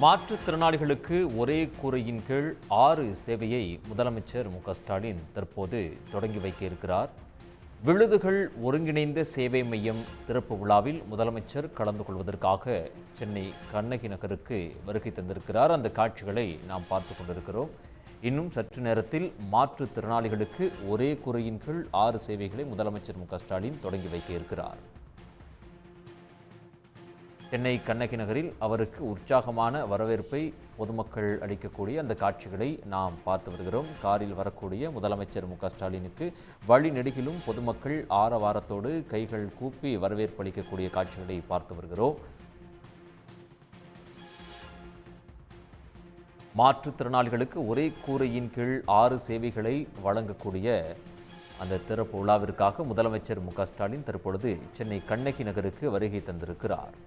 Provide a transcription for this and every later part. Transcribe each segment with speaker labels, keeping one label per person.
Speaker 1: மாற்றுத்திறனாளிகளுக்கு ஒரே கூரையின் கீழ் 6 சேவையை முதலமைச்சர் மு.க.ஸ்டாலின் தற்போது தொடங்கி வைக்க இருக்கிறார். விழுதுகள் ஒருங்கிணைந்த சேவை மையம் திறப்பு விழாவில் முதலமைச்சர் கலந்து கொள்வதற்காக சென்னை கண்ணகி நகருக்கு வருகை தந்திருக்கிறார். அந்த காட்சிகளை நாம் பார்த்து கொண்டிருக்கிறோம். இன்னும் சற்று நேரத்தில் மாற்றுத்திறனாளிகளுக்கு ஒரே கூரையின் கீழ் 6 சேவைகளை முதலமைச்சர் மு.க.ஸ்டாலின் தொடங்கி வைக்க இருக்கிறார். சென்னை கண்ணகி நகரில் அவருக்கு உற்சாகமான வரவேற்பை பொதுமக்கள் அளிக்கக்கூடிய அந்த காட்சிகளை நாம் பார்த்து வருகிறோம். காரில் வரக்கூடிய முதலமைச்சர் மு.க.ஸ்டாலினுக்கு வழி நெடுகிலும் பொதுமக்கள் ஆரவாரத்தோடு கைகள் கூப்பி வரவேற்பு அளிக்கக்கூடிய காட்சிகளை பார்த்து வருகிறோம். மாற்றுத்திறனாளிகளுக்கு ஒரே கூரையின் கீழ் 6 சேவைகளை வழங்கக்கூடிய அந்த திறப்பு விழாவிற்காக முதலமைச்சர் மு.க.ஸ்டாலின் தற்பொழுது சென்னை கண்ணகி நகருக்கு வருகை தந்திருக்கிறார்.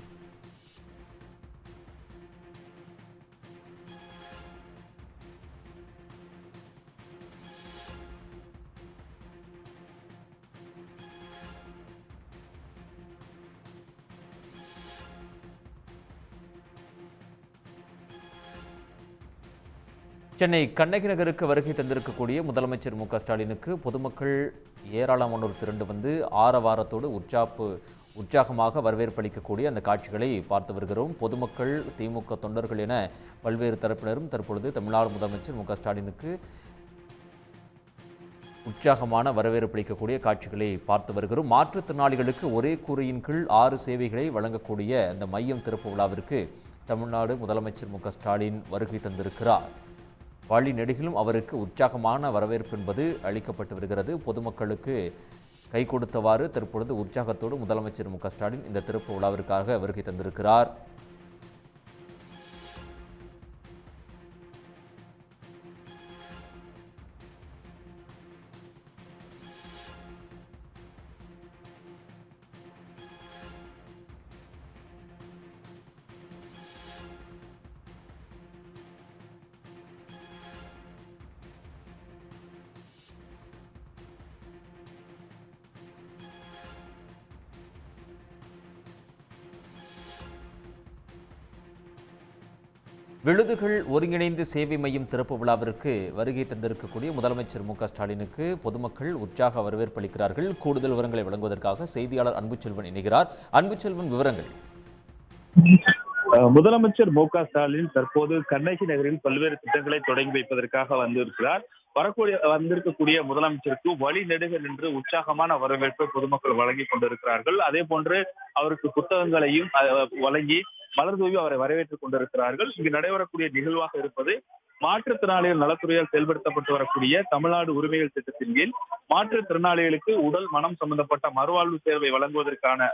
Speaker 1: சென்னை கண்ணகி நகருக்கு வருகை தந்திருக்கக்கூடிய முதலமைச்சர் மு.க.ஸ்டாலினுக்கு பொதுமக்கள் ஏராளமானோர் திரண்டு வந்து ஆரவாரத்தோடு உற்சாகமாக வரவேற்பளிக்கக்கூடிய அந்த காட்சிகளை பார்த்து வருகிறோம். பொதுமக்கள், திமுக தொண்டர்கள் என பல்வேறு தரப்பினரும் தற்பொழுது தமிழ்நாடு முதலமைச்சர் மு.க.ஸ்டாலினுக்கு உற்சாகமான வரவேற்பளிக்கக்கூடிய காட்சிகளை பார்த்து வருகிறோம். மாற்றுத்திறனாளிகளுக்கு ஒரே கூரையின் கீழ் 6 சேவைகளை வழங்கக்கூடிய அந்த மையம் திறப்பு விழாவிற்கு தமிழ்நாடு முதலமைச்சர் மு.க.ஸ்டாலின் வருகை தந்திருக்கிறார். வழி நெடுகிலும் அவருக்கு உற்சாகமான வரவேற்பு என்பது அளிக்கப்பட்டு வருகிறது. பொதுமக்களுக்கு கை கொடுத்தவாறு தற்பொழுது உற்சாகத்தோடு முதலமைச்சர் மு.க.ஸ்டாலின் இந்த திறப்பு விழாவிற்காக வருகை தந்திருக்கிறார். விழுதுகள் ஒருங்கிணைந்த சேவை மையம் திறப்பு விழாவிற்கு வருகை தந்திருக்கக்கூடிய முதலமைச்சர் மு.க.ஸ்டாலினுக்கு பொதுமக்கள் உற்சாக வரவேற்பு அளிக்கிறார்கள். கூடுதல் விவரங்களை வழங்குவதற்காக செய்தியாளர் அன்புச்செல்வன் இணைகிறார். அன்புச்செல்வன், விவரங்கள்.
Speaker 2: முதலமைச்சர் மு.க.ஸ்டாலின் தற்போது கண்ணகி நகரில் பல்வேறு திட்டங்களை தொடங்கி வைப்பதற்காக வந்திருக்கிறார். வந்திருக்கக்கூடிய முதலமைச்சருக்கு வழி நெடுக நின்று உற்சாகமான வரவேற்பை பொதுமக்கள் வழங்கி கொண்டிருக்கிறார்கள். அதே போன்று அவருக்கு புத்தகங்களையும் வழங்கி மலர் தூவி அவரை வரவேற்றுக் கொண்டிருக்கிறார்கள். இங்கு நடைபெறக்கூடிய நிகழ்வாக இருப்பது மாற்றுத்திறனாளிகள் நலத்துறையால் செயல்படுத்தப்பட்டு வரக்கூடிய தமிழ்நாடு உரிமைகள் திட்டத்தின் கீழ் மாற்றுத்திறனாளிகளுக்கு உடல் மனம் சம்பந்தப்பட்ட மறுவாழ்வு சேவை வழங்குவதற்கான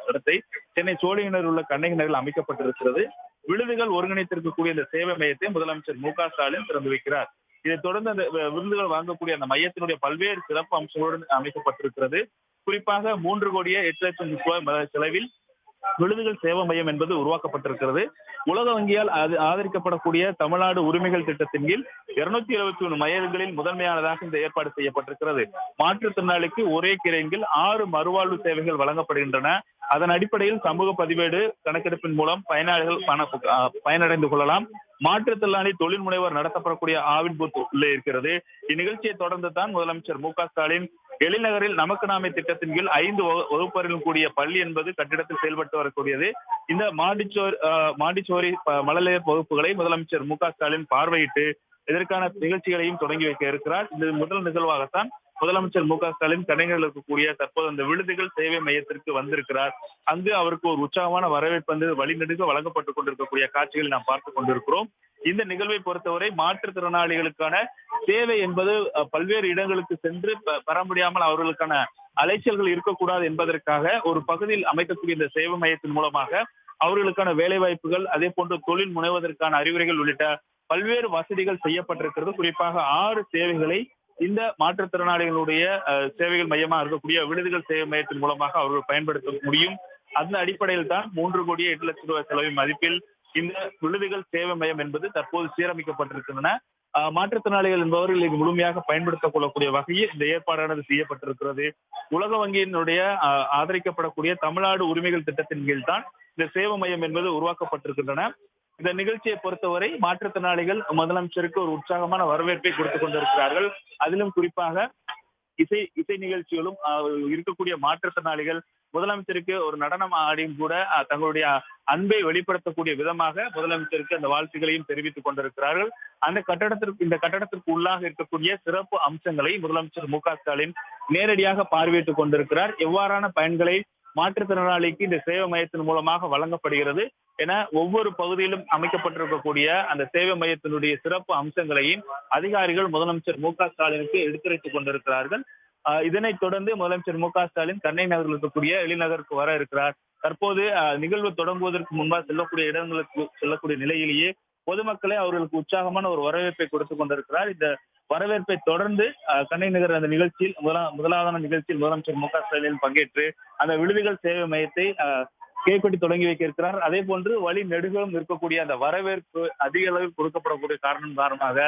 Speaker 2: இடத்தை சென்னை சோழிங்கநகரில் உள்ள கண்ணகி நகரில் அமைக்கப்பட்டிருக்கிறது. விழுதுகள் ஒருங்கிணைத்திருக்கக்கூடிய இந்த சேவை மையத்தை முதலமைச்சர் மு.க.ஸ்டாலின் திறந்து வைக்கிறார். இதைத் தொடர்ந்து அந்த விருதுகள் வாங்கக்கூடிய அந்த மையத்தினுடைய பல்வேறு சிறப்பு அம்சங்களுடன் அமைக்கப்பட்டிருக்கிறது. குறிப்பாக 3,08,00,000 செலவில் விழுதுகள் சேவை மையம் என்பது உருவாக்கப்பட்டிருக்கிறது. உலக வங்கியால் ஆதரிக்கப்படக்கூடிய தமிழ்நாடு உரிமைகள் திட்டத்தின் கீழ் 271 மையங்களில் முதன்மையானதாக இந்த ஏற்பாடு செய்யப்பட்டிருக்கிறது. மாற்றுத்திறனாளிக்கு ஒரே கிளையின் கீழ் 6 மறுவாழ்வு சேவைகள் வழங்கப்படுகின்றன. அதன் அடிப்படையில் சமூக பதிவேடு கணக்கெடுப்பின் மூலம் பயனாளிகள் பயனடைந்து கொள்ளலாம். மாற்றுத்திறனாளி தொழில் முனைவர் நடத்தப்படக்கூடிய ஆவின் பூத் உள்ளே இருக்கிறது. இந்நிகழ்ச்சியை தொடர்ந்து தான் முதலமைச்சர் மு.க.ஸ்டாலின் எழில்நகரில் நமக்கு நாமே திட்டத்தின் கீழ் 5 வகுப்பறையில் கூடிய பள்ளி என்பது கட்டிடத்தில் செயல்பட்டு வரக்கூடியது. இந்த மாண்டிச்சோரி மழலையர் வகுப்புகளை முதலமைச்சர் மு.க.ஸ்டாலின் பார்வையிட்டு இதற்கான நிகழ்ச்சிகளையும் தொடங்கி வைக்க இருக்கிறார். இந்த முதல் நிகழ்வாகத்தான் முதலமைச்சர் மு.க.ஸ்டாலின் கலைஞர்கள் இருக்கக்கூடிய தற்போது அந்த விழுதுகள் சேவை மையத்திற்கு வந்திருக்கிறார். அங்கு அவருக்கு ஒரு உற்சாகமான வரவேற்பு வந்து வழிநெடுக வழங்கப்பட்டுக் கொண்டிருக்கக்கூடிய காட்சிகளை நாம் பார்த்துக் கொண்டிருக்கிறோம். இந்த நிகழ்வை பொறுத்தவரை மாற்றுத்திறனாளிகளுக்கான சேவை என்பது பல்வேறு இடங்களுக்கு சென்று பெற முடியாமல் அவர்களுக்கான அலைச்சல்கள் இருக்கக்கூடாது என்பதற்காக ஒரு பகுதியில் அமைக்கக்கூடிய இந்த சேவை மையத்தின் மூலமாக அவர்களுக்கான வேலை வாய்ப்புகள், அதே போன்று தொழில் முனைவதற்கான அறிவுரைகள் உள்ளிட்ட பல்வேறு வசதிகள் செய்யப்பட்டிருக்கிறது. குறிப்பாக 6 சேவைகளை இந்த மாற்றுத்திறனாளிகளுடைய சேவைகள் மையமாக இருக்கக்கூடிய விழுதுகள் சேவை மையத்தின் மூலமாக அவர்கள் பயன்படுத்த முடியும். அந்த அடிப்படையில் தான் 3,08,00,000 செலவின் மதிப்பில் இந்த விழுதுகள் சேவை மையம் என்பது தற்போது சீரமைக்கப்பட்டிருக்கின்றன. மாற்றுத்திறனாளிகள் என்பவர்கள் இது முழுமையாக பயன்படுத்திக் கொள்ளக்கூடிய வகையில் இந்த ஏற்பாடானது செய்யப்பட்டிருக்கிறது. உலக வங்கியினுடைய ஆதரிக்கப்படக்கூடிய தமிழ்நாடு உரிமைகள் திட்டத்தின் கீழ் தான் இந்த சேவை மையம் என்பது உருவாக்கப்பட்டிருக்கின்றன. இந்த நிகழ்ச்சியை பொறுத்தவரை மாற்றுத்திறனாளிகள் முதலமைச்சருக்கு ஒரு உற்சாகமான வரவேற்பை கொடுத்துக் கொண்டிருக்கிறார்கள். அதிலும் குறிப்பாக இசை நிகழ்ச்சிகளும் இருக்கக்கூடிய மாற்றுத்திறனாளிகள் முதலமைச்சருக்கு ஒரு நடனம் ஆடியும் கூட தங்களுடைய அன்பை வெளிப்படுத்தக்கூடிய விதமாக முதலமைச்சருக்கு அந்த வாழ்த்துக்களையும் தெரிவித்துக் கொண்டிருக்கிறார்கள். இந்த கட்டடத்திற்கு உள்ளாக இருக்கக்கூடிய சிறப்பு அம்சங்களை முதலமைச்சர் மு.க.ஸ்டாலின் நேரடியாக பார்வையிட்டுக் கொண்டிருக்கிறார். எவ்வாறான பயன்களை மாற்றுத்திறனாளிக்கு இந்த சேவை மையத்தின் மூலமாக வழங்கப்படுகிறது என ஒவ்வொரு பகுதியிலும் அமைக்கப்பட்டிருக்கக்கூடிய அந்த சேவை மையத்தினுடைய சிறப்பு அம்சங்களையும் அதிகாரிகள் முதலமைச்சர் மு.க.ஸ்டாலினுக்கு எடுத்துரைத்துக் கொண்டிருக்கிறார்கள். இதனைத் தொடர்ந்து முதலமைச்சர் மு.க.ஸ்டாலின் கண்ணை நகரில் இருக்கக்கூடிய எழில்நகருக்கு வர இருக்கிறார். தற்போது நிகழ்வு தொடங்குவதற்கு முன்பாக செல்லக்கூடிய இடங்களுக்கு செல்லக்கூடிய நிலையிலேயே பொதுமக்களே அவர்களுக்கு உற்சாகமான ஒரு வரவேற்பை கொடுத்துக் கொண்டிருக்கிறார். இந்த வரவேற்பை தொடர்ந்து கண்ணை நகர் அந்த நிகழ்ச்சியில் முதலாவதான நிகழ்ச்சியில் முதலமைச்சர் மு.க.ஸ்டாலின் பங்கேற்று அந்த விடுதிகள் சேவை மையத்தை கேக்கொட்டி தொடங்கி வைக்க இருக்கிறார். அதே போன்று வழி நெடுகளும் இருக்கக்கூடிய அந்த வரவேற்பு அதிக அளவில் கொடுக்கப்படக்கூடிய காரணமாக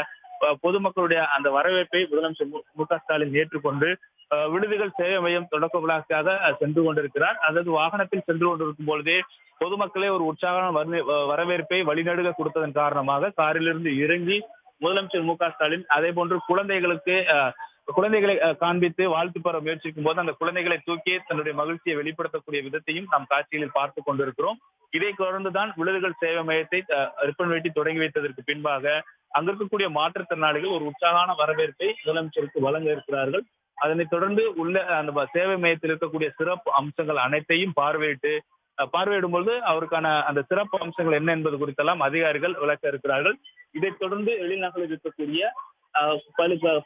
Speaker 2: பொதுமக்களுடைய அந்த வரவேற்பை முதலமைச்சர் மு.க.ஸ்டாலின் ஏற்றுக்கொண்டு விடுதிகள் சேவை மையம் தொடக்க விழாக்காக சென்று கொண்டிருக்கிறார். அதாவது வாகனத்தில் சென்று கொண்டிருக்கும் பொழுதே பொதுமக்களே ஒரு உற்சாகமான வரவேற்பை வழிநடுக கொடுத்ததன் காரணமாக காரிலிருந்து இறங்கி முதலமைச்சர் மு.க.ஸ்டாலின் அதே போன்று குழந்தைகளை காண்பித்து வாழ்த்து பெற முயற்சிக்கும் போது அந்த குழந்தைகளை தூக்கி தன்னுடைய மகிழ்ச்சியை வெளிப்படுத்தக்கூடிய விதத்தையும் நாம் காட்சிகளில் பார்த்து கொண்டிருக்கிறோம். இதை தொடர்ந்துதான் விடுதிகள் சேவை மையத்தை ரிப்பன் வெட்டி தொடங்கி வைத்ததற்கு பின்பாக அங்கிருக்கக்கூடிய மாற்றுத்திறனாளிகள் ஒரு உற்சாகமான வரவேற்பை முதலமைச்சருக்கு வழங்க இருக்கிறார்கள். அதனைத் தொடர்ந்து உள்ள அந்த சேவை மையத்தில் இருக்கக்கூடிய சிறப்பு அம்சங்கள் அனைத்தையும் பார்வையிடும் பொழுது அவருக்கான அந்த சிறப்பு அம்சங்கள் என்ன என்பது குறித்தெல்லாம் அதிகாரிகள் விளக்க இருக்கிறார்கள். இதைத் தொடர்ந்து எழில்நகரில் இருக்கக்கூடிய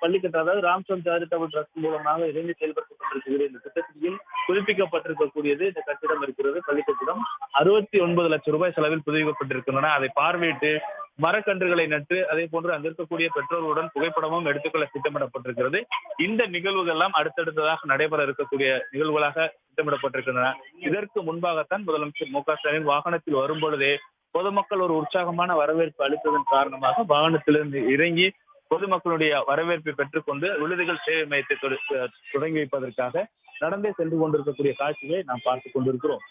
Speaker 2: பள்ளிக்கட்டடம், அதாவது ராம்சந்த் சேரிட்டபிள் ட்ரஸ்ட் மூலமாக இணைந்து செயல்படுத்தப்பட்டிருக்கக்கூடிய இந்த திட்டத்தில் புதுப்பிக்கப்பட்டிருக்கக்கூடியது இந்த கட்டிடம் இருக்கிறது. பள்ளிக்கட்டிடம் 69 லட்சம் ரூபாய் செலவில் புதுப்பிக்கப்பட்டிருக்கின்றன. அதை பார்வையிட்டு மரக்கன்றுகளை நட்டு அதே போன்று அங்க இருக்கக்கூடிய பெற்றோர்களுடன் புகைப்படமும் எடுத்துக்கொள்ள திட்டமிடப்பட்டிருக்கிறது. இந்த நிகழ்வுகள் எல்லாம் அடுத்தடுத்ததாக நடைபெற இருக்கக்கூடிய நிகழ்வுகளாக திட்டமிடப்பட்டிருக்கின்றன. இதற்கு முன்பாகத்தான் முதலமைச்சர் மு.க.ஸ்டாலின் வாகனத்தில் வரும் பொழுதே பொதுமக்கள் ஒரு உற்சாகமான வரவேற்பு அளித்ததன் காரணமாக வாகனத்திலிருந்து இறங்கி பொதுமக்களுடைய வரவேற்பை பெற்றுக்கொண்டு விடுதிகள் சேவை மையத்தை தொடங்கி வைப்பதற்காக நடந்தே சென்று கொண்டிருக்கக்கூடிய காட்சிகளை நாம் பார்த்துக் கொண்டிருக்கிறோம்.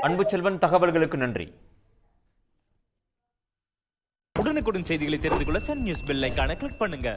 Speaker 1: அன்பு செல்வன், தகவல்களுக்கு நன்றி.
Speaker 3: உடனுக்குடன் செய்திகளை தெரிந்து கொள்ள சன் நியூஸ் பெல் ஐகானை கிளிக் பண்ணுங்க.